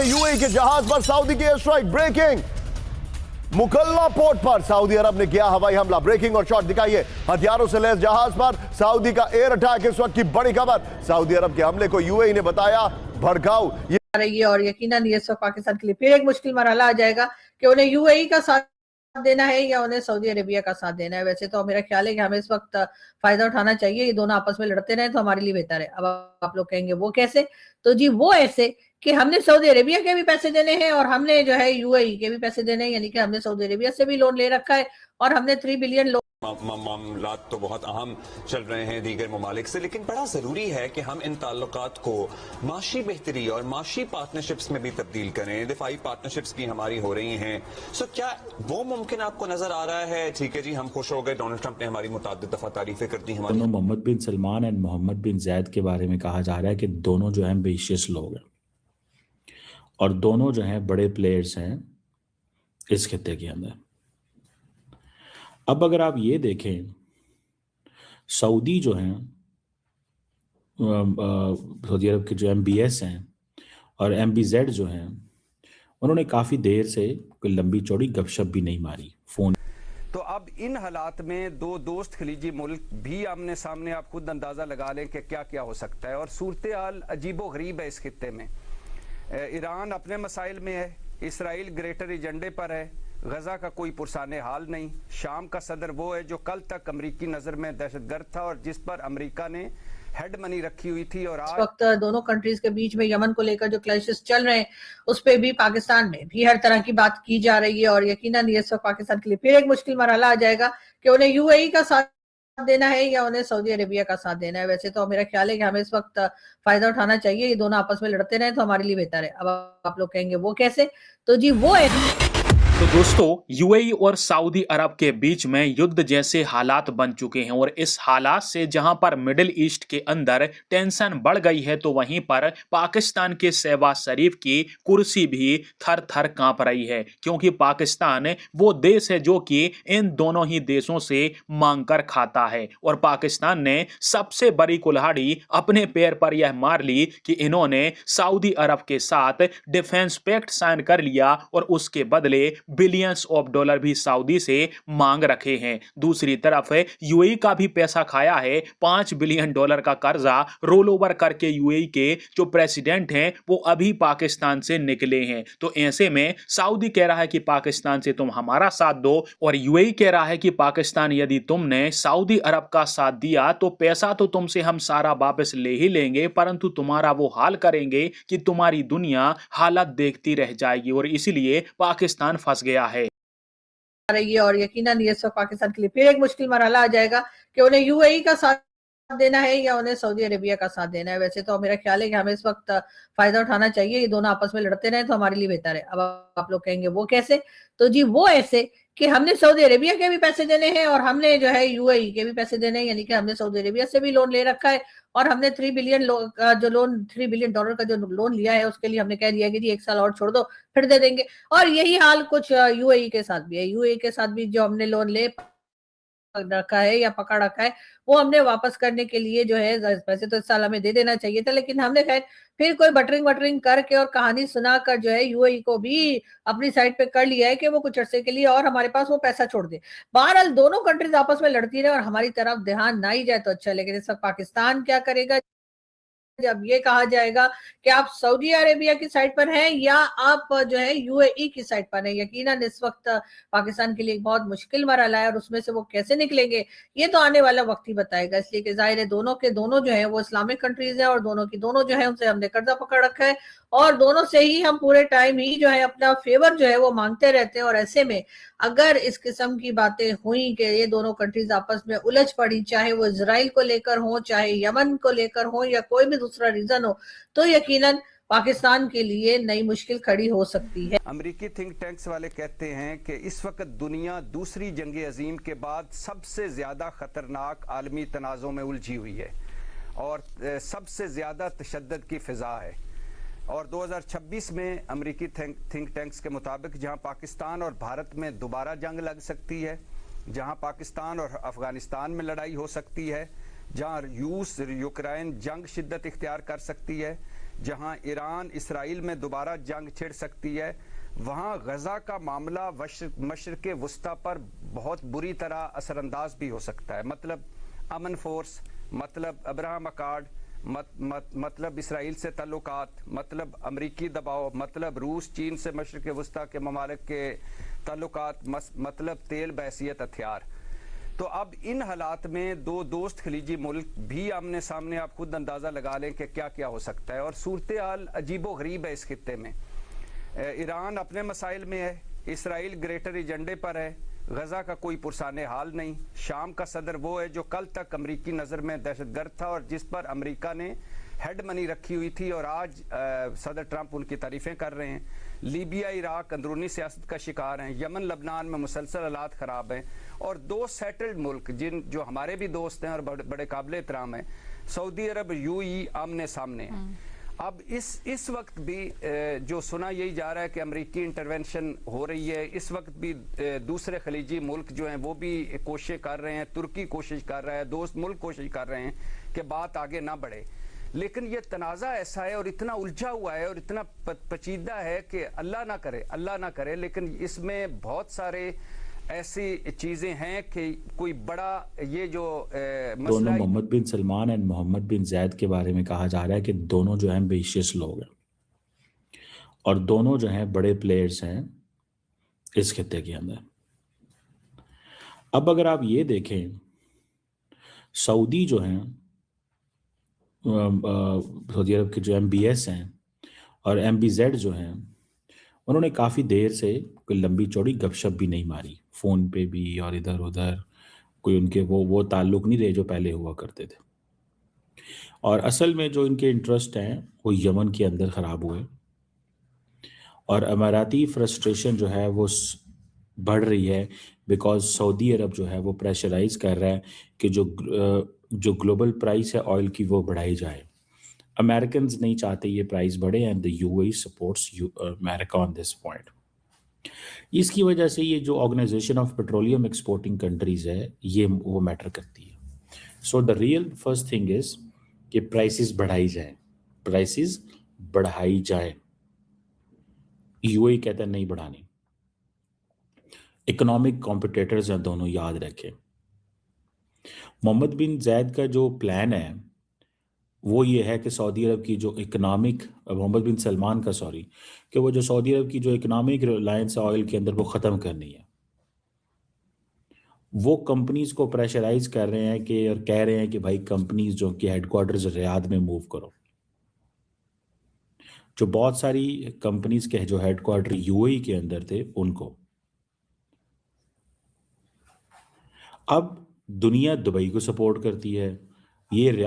UAE के जहाज पर सऊदी की एयर स्ट्राइक। ब्रेकिंग, मुकल्ला पोर्ट पर सऊदी अरब ने किया हवाई हमला। ब्रेकिंग और शॉट दिखाइए। हथियारों से लैस जहाज पर सऊदी का एयर अटैक। इस वक्त की बड़ी खबर, सऊदी अरब के हमले को यूएई ने बताया भड़काऊ। रही है और यकीनन ये सब पाकिस्तान के लिए फिर एक मुश्किल मरहला आ जाएगा कि उन्हें यूएई का साथ देना है या उन्हें सऊदी अरेबिया का साथ देना है। वैसे तो मेरा ख्याल है कि हमें इस वक्त फायदा उठाना चाहिए, ये दोनों आपस में लड़ते रहे तो हमारे लिए बेहतर है। अब आप लोग कहेंगे वो कैसे? तो जी वो ऐसे कि हमने सऊदी अरेबिया के भी पैसे देने हैं और हमने जो है यूएई के भी पैसे देने हैं, यानी कि हमने सऊदी अरेबिया से भी लोन ले रखा है और हमने 3 बिलियन लोन। मामला तो बहुत अहम चल रहे हैं दीगर ममालिक से, लेकिन बड़ा जरूरी है कि हम इन ताल्लुकात को माशी बेहतरी और माशी पार्टनरशिप्स में भी तब्दील करें। दिफाई पार्टनरशिप्स भी हमारी हो रही हैं। सो क्या वो मुमकिन आपको नजर आ रहा है? ठीक है जी, हम खुश हो गए, डोनाल्ड ट्रंप ने हमारी मुताद्दिद दफा तारीफें कर दी हमारी। दोनों मोहम्मद बिन सलमान एंड मोहम्मद बिन जैद के बारे में कहा जा रहा है कि दोनों जो हैं एम्बिशियस लोग हैं और दोनों जो हैं बड़े प्लेयर्स हैं इस खित्ते के अंदर। अब अगर आप ये देखें, सऊदी जो हैं सऊदी अरब के जो MBS हैं और MBZ जो हैं, उन्होंने काफ़ी देर से कोई लंबी चौड़ी गपशप भी नहीं मारी फ़ोन। तो अब इन हालात में दो दोस्त खलीजी मुल्क भी आमने सामने, आप खुद अंदाज़ा लगा लें कि क्या क्या हो सकता है। और सूरत हाल अजीबो गरीब है इस खित्ते में। ईरान अपने मसाइल में है, इसराइल ग्रेटर एजेंडे पर है, गजा का कोई पुरसाने हाल नहीं। शाम का सदर वो है जो कल तक अमरीकी नज़र में दहशतगर्द था और जिस पर अमरीका ने हेड मनी रखी हुई थी। और आज वक्त दोनों कंट्रीज के बीच में यमन को लेकर जो क्लैशेस चल रहे हैं उस पे भी पाकिस्तान में भी हर तरह की बात की जा रही है और यकीनन ये सब पाकिस्तान के लिए फिर एक मुश्किल मरहला आ जाएगा कि उन्हें यूएई का साथ देना है या उन्हें सऊदी अरेबिया का साथ देना है। वैसे तो मेरा ख्याल है कि हमें इस वक्त फायदा उठाना चाहिए, ये दोनों आपस में लड़ते रहे तो हमारे लिए बेहतर है। अब आप लोग कहेंगे वो कैसे? तो जी वो है। तो दोस्तों, यूएई और सऊदी अरब के बीच में युद्ध जैसे हालात बन चुके हैं और इस हालात से जहां पर मिडिल ईस्ट के अंदर टेंशन बढ़ गई है तो वहीं पर पाकिस्तान के शहबाज शरीफ की कुर्सी भी थर थर कांप रही है, क्योंकि पाकिस्तान वो देश है जो कि इन दोनों ही देशों से मांग कर खाता है और पाकिस्तान ने सबसे बड़ी कुल्हाड़ी अपने पैर पर यह मार ली कि इन्होंने सऊदी अरब के साथ डिफेंस पैक्ट साइन कर लिया और उसके बदले बिलियंस ऑफ डॉलर भी सऊदी से मांग रखे हैं। दूसरी तरफ यूएई का भी पैसा खाया है। 5 बिलियन डॉलर का कर्जा रोल ओवर करके यूएई के जो प्रेसिडेंट हैं वो अभी पाकिस्तान से निकले हैं। तो ऐसे में सऊदी कह रहा है कि पाकिस्तान से तुम हमारा साथ दो और यूएई कह रहा है कि पाकिस्तान यदि तुमने सऊदी अरब का साथ दिया तो पैसा तो तुमसे हम सारा वापस ले ही लेंगे, परंतु तुम्हारा वो हाल करेंगे कि तुम्हारी दुनिया हालत देखती रह जाएगी और इसीलिए पाकिस्तान फंस गया है रही है और यकीनन ये सब पाकिस्तान के लिए फिर एक मुश्किल मरहला आ जाएगा कि उन्हें यूएई का साथ देना है या उन्हें सऊदी अरेबिया का साथ देना है। वैसे तो मेरा ख्याल है कि हमें इस वक्त फायदा उठाना चाहिए, ये दोनों आपस में लड़ते रहे तो हमारे लिए बेहतर है। अब आप लोग कहेंगे वो कैसे? तो जी वो ऐसे कि हमने सऊदी अरेबिया के भी पैसे देने हैं और हमने जो है यूएई के भी पैसे देने हैं, यानी कि हमने सऊदी अरेबिया से भी लोन ले रखा है और हमने 3 बिलियन $3 बिलियन का जो लोन लिया है उसके लिए हमने कह दिया कि जी 1 साल और छोड़ दो फिर दे देंगे। और यही हाल कुछ यूएई के साथ भी है। यूएई के साथ भी जो हमने लोन ले रखा है या पकड़ रखा है वो हमने वापस करने के लिए जो है पैसे तो इस साल हमें दे देना चाहिए था, लेकिन हमने खैर फिर कोई बटरिंग करके और कहानी सुनाकर जो है यूएई को भी अपनी साइड पे कर लिया है कि वो कुछ अरसे के लिए और हमारे पास वो पैसा छोड़ दे। बहरहाल दोनों कंट्रीज आपस में लड़ती रहे और हमारी तरफ ध्यान ना ही जाए तो अच्छा, लेकिन इस वक्त पाकिस्तान क्या करेगा जब ये कहा जाएगा कि आप सऊदी अरेबिया की साइड पर हैं या आप जो है यूएई की साइड पर हैं? यकीनन इस वक्त पाकिस्तान के लिए एक बहुत मुश्किल मरहला है और उसमें से वो कैसे निकलेंगे ये तो आने वाला वक्त ही बताएगा। इसलिए कि जाहिर है दोनों के दोनों जो है वो इस्लामिक कंट्रीज है और दोनों की दोनों जो है उनसे हमने कर्जा पकड़ रखा है और दोनों से ही हम पूरे टाइम ही जो है अपना फेवर जो है वो मांगते रहते हैं। और ऐसे में अगर इस किस्म की बातें हुई कि ये दोनों कंट्रीज आपस में उलझ पड़ी, चाहे वो इजराइल को लेकर हो, चाहे यमन को लेकर हो या कोई भी दूसरा रीजन हो, तो यकीनन पाकिस्तान के लिए नई मुश्किल खड़ी हो सकती है। अमरीकी थिंक टैंक्स वाले कहते हैं कि इस वक्त दुनिया दूसरी जंग अजीम के बाद सबसे ज्यादा खतरनाक आलमी तनाज़ों में उलझी हुई है और सबसे ज्यादा तशद्दुद की फिजा है। और 2026 में अमरीकी थिंक टैंक्स के मुताबिक जहां पाकिस्तान और भारत में दोबारा जंग लग सकती है, जहां पाकिस्तान और अफगानिस्तान में लड़ाई हो सकती है, जहां रूस यूक्रेन जंग शिद्दत इख्तियार कर सकती है, जहां ईरान इसराइल में दोबारा जंग छिड़ सकती है, वहां गजा का मामला मशरिक़ वस्ता पर बहुत बुरी तरह असरअंदाज भी हो सकता है। मतलब अमन फोर्स, मतलब अब्राहम अकार्ड, मतलब इसराइल से ताल्लुकात, मतलब अमरीकी दबाव, मतलब रूस चीन से मशरिक़ वस्ता के ममालिक के ताल्लुकात, मतलब तेल बहैसियत हथियार। तो अब इन हालात में दो दोस्त खलीजी मुल्क भी आमने सामने, आप खुद अंदाज़ा लगा लें कि क्या क्या हो सकता है। और सूरत हाल अजीबो गरीब है इस खित्ते में। ईरान अपने मसाइल में है, इसराइल ग्रेटर एजेंडे पर है, गजा का कोई पुरसाने हाल नहीं। शाम का सदर वो है जो कल तक अमरीकी नज़र में दहशतगर्द था और जिस पर अमरीका ने हेड मनी रखी हुई थी, और आज सदर ट्रंप उनकी तारीफ़ें कर रहे हैं। लीबिया इराक अंदरूनी सियासत का शिकार हैं, यमन लबनान में मुसलसल हालात ख़राब हैं, और दो सेटल्ड मुल्क जो हमारे भी दोस्त हैं और बड़े काबिल एहतराम हैं, सऊदी अरब यूएई आमने सामने हैं। अब इस वक्त भी जो सुना यही जा रहा है कि अमेरिकी इंटरवेंशन हो रही है। इस वक्त भी दूसरे खलीजी मुल्क जो हैं वो भी कोशिश कर रहे हैं, तुर्की कोशिश कर रहा है, दोस्त मुल्क कोशिश कर रहे हैं कि बात आगे ना बढ़े। लेकिन ये तनाज़ा ऐसा है और इतना उलझा हुआ है और इतना पेचीदा है कि अल्लाह ना करे, लेकिन इसमें बहुत सारे ऐसी चीज़ें हैं कि कोई बड़ा ये जो दोनों मसला मोहम्मद बिन सलमान एंड मोहम्मद बिन जैद के बारे में कहा जा रहा है कि दोनों जो हैं एम्बिशियस लोग हैं और दोनों जो हैं बड़े प्लेयर्स हैं इस खित्ते के अंदर। अब अगर आप ये देखें, सऊदी जो हैं, सऊदी अरब के जो MBS हैं और MBZ जो हैं, उन्होंने काफ़ी देर से कोई लंबी चौड़ी गपशप भी नहीं मारी, फ़ोन पे भी और इधर उधर कोई उनके वो ताल्लुक़ नहीं रहे जो पहले हुआ करते थे। और असल में जो इनके इंटरेस्ट हैं वो यमन के अंदर ख़राब हुए और अमाराती फ्रस्ट्रेशन जो है वो बढ़ रही है, बिकॉज सऊदी अरब जो है वो प्रेशराइज कर रहा है कि जो ग्लोबल प्राइस है ऑयल की वो बढ़ाई जाए। अमेरिकन नहीं चाहते ये प्राइस बढ़े and the UAE supports America on this point. इसकी वजह से ये जो organisation of petroleum exporting countries है ये वो मैटर करती है। So the real first thing is कि प्राइसेस बढ़ाई जाए। यूएई कहता है नहीं बढ़ानी। इकोनॉमिक कॉम्पिटिटर्स हैं दोनों, याद रखें। मोहम्मद बिन जैद का जो प्लान है वो ये है कि सऊदी अरब की जो इकोनॉमिक, मोहम्मद बिन सलमान का सॉरी, कि वो जो सऊदी अरब की जो इकोनॉमिक रिलायंस है ऑयल के अंदर वो ख़त्म करनी है। वो कंपनीज को प्रेशराइज कर रहे हैं कि और कह रहे हैं कि भाई कंपनीज जो कि हेडक्वार्टर्स रियाद में मूव करो। जो बहुत सारी कंपनीज के जो हेडक्वार्टर यूएई के अंदर थे उनको। अब दुनिया दुबई को सपोर्ट करती है, ये